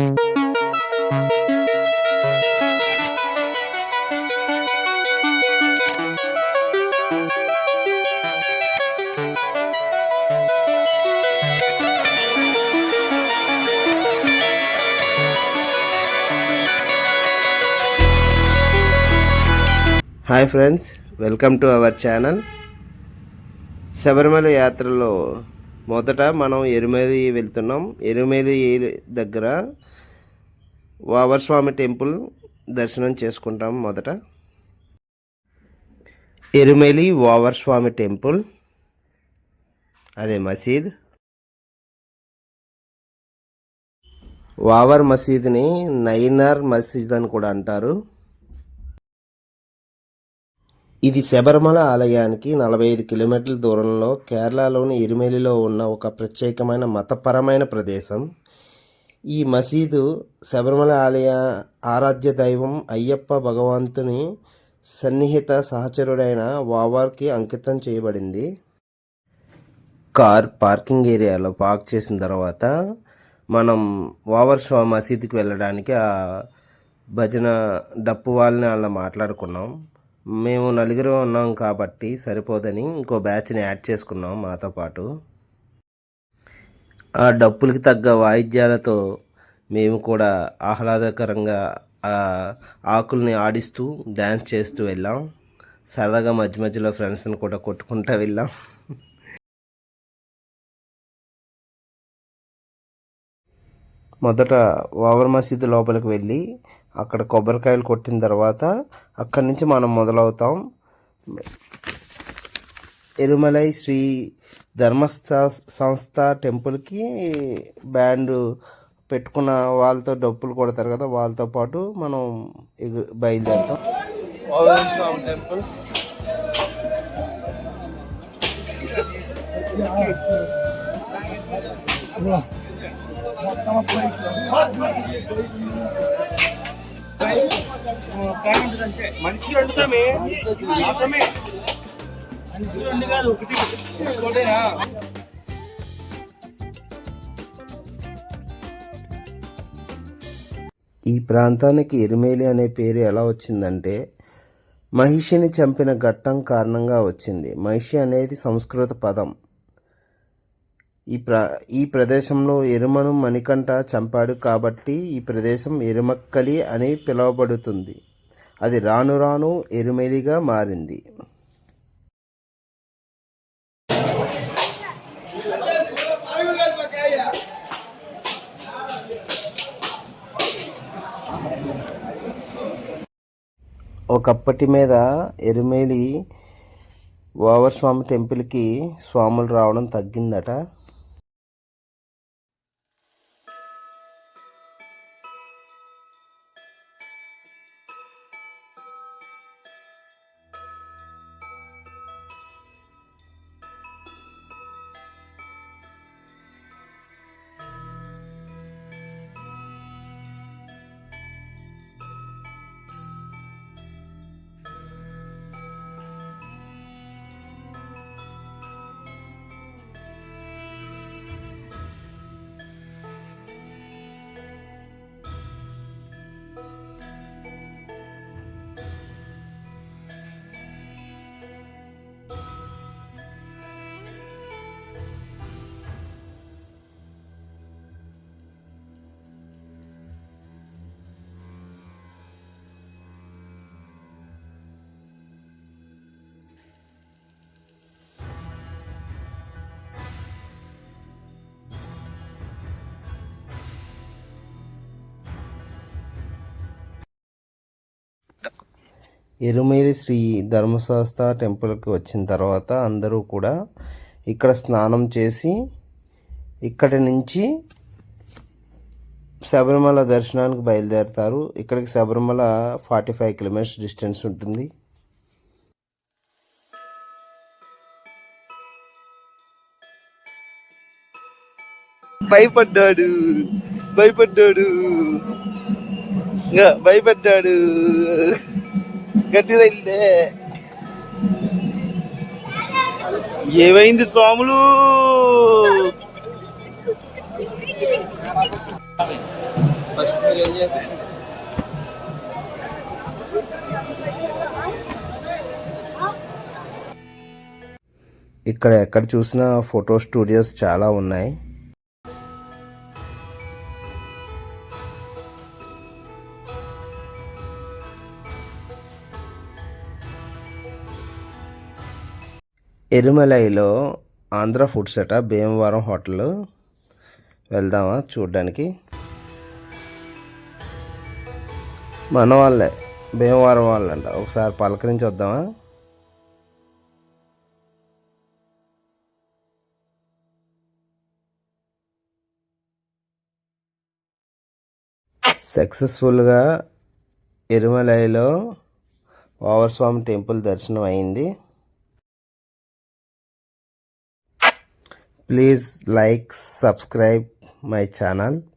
Hi friends, welcome to our channel. Sabarimala యాత్రలో మొదట మనం ఎరుమేలి వెళ్తున్నాం. ఎరుమేలి దగ్గర వావర్ స్వామి టెంపుల్ దర్శనం చేసుకుంటాం. మొదట ఎరుమేలి వావర్ స్వామి టెంపుల్, అదే మసీద్. వావర్ మసీద్ని నైనార్ మసీద్ అని కూడా అంటారు. ఇది శబరిమల ఆలయానికి 45 కిలోమీటర్ల దూరంలో కేరళలోని ఎరుమేలిలో ఉన్న ఒక ప్రత్యేకమైన మతపరమైన ప్రదేశం. ఈ మసీదు శబరిమల ఆరాధ్య దైవం అయ్యప్ప భగవంతుని సన్నిహిత సహచరుడైన వావర్కి అంకితం చేయబడింది. కార్ పార్కింగ్ ఏరియాలో పార్క్ చేసిన తర్వాత మనం వావర్ మసీదుకి వెళ్ళడానికి ఆ భజన డప్పు వాళ్ళని అలా మాట్లాడుకున్నాం. మేము నలుగురు ఉన్నాం కాబట్టి సరిపోదని ఇంకో బ్యాచ్ని యాడ్ చేసుకున్నాం మాతో పాటు. ఆ డప్పులకి తగ్గ వాయిద్యాలతో మేము కూడా ఆహ్లాదకరంగా ఆ ఆకుల్ని ఆడిస్తూ డ్యాన్స్ చేస్తూ వెళ్ళాం. సరదాగా మధ్య మధ్యలో ఫ్రెండ్స్ని కూడా కొట్టుకుంటూ వెళ్ళాం. మొదట వావర్ మసీదు లోపలికి వెళ్ళి అక్కడ కొబ్బరికాయలు కొట్టిన తర్వాత అక్కడి నుంచి మనం మొదలవుతాం. ఎరుమలై శ్రీ సంస్థ టెంపుల్కి బ్యాండ్ పెట్టుకున్న వాళ్ళతో డప్పులు కొడతారు కదా, వాళ్ళతో పాటు మనం బయలుదేరుతాం. టెంపుల్ మనిషికి 2 సమే మాత్రమే, 2 కాదు, 1. ఈ ప్రాంతానికి ఎరుమేలి అనే పేరు ఎలా వచ్చిందంటే మహిషిని చంపిన ఘట్టం కారణంగా వచ్చింది. మహిషి అనేది సంస్కృత పదం. ఈ ప్రదేశంలో ఎరుమను మణికంఠ చంపాడు కాబట్టి ఈ ప్రదేశం ఎరుమక్కలి అని పిలువబడుతుంది. అది రాను రాను ఎరుమేలిగా మారింది. ఒకప్పటి మీద ఎరుమేలి వావర్ స్వామి టెంపుల్కి స్వాములు రావడం తగ్గిందట. ఎరుమేలి శ్రీ ధర్మశాస్త్ర టెంపుల్కి వచ్చిన తర్వాత అందరూ కూడా ఇక్కడ స్నానం చేసి ఇక్కడి నుంచి శబరిమల దర్శనానికి బయలుదేరుతారు. ఇక్కడికి శబరిమల 45 కిలోమీటర్స్ డిస్టెన్స్ ఉంటుంది. భయపడ్డాడు గట్టిదైందే. ఏమైంది స్వాములు? ఇక్కడ ఎక్కడ చూసినా ఫోటో స్టూడియోస్ చాలా ఉన్నాయి. ఎరుమలైలో ఆంధ్ర ఫుడ్స్ అట, భీమవరం హోటల్. వెళ్దామా చూడ్డానికి? మన వాళ్ళే, భీమవరం వాళ్ళంట. ఒకసారి పలకరించి వద్దామా? సక్సెస్ఫుల్గా ఎరుమలైలో వావర్ టెంపుల్ దర్శనం అయింది. Please like, subscribe my channel.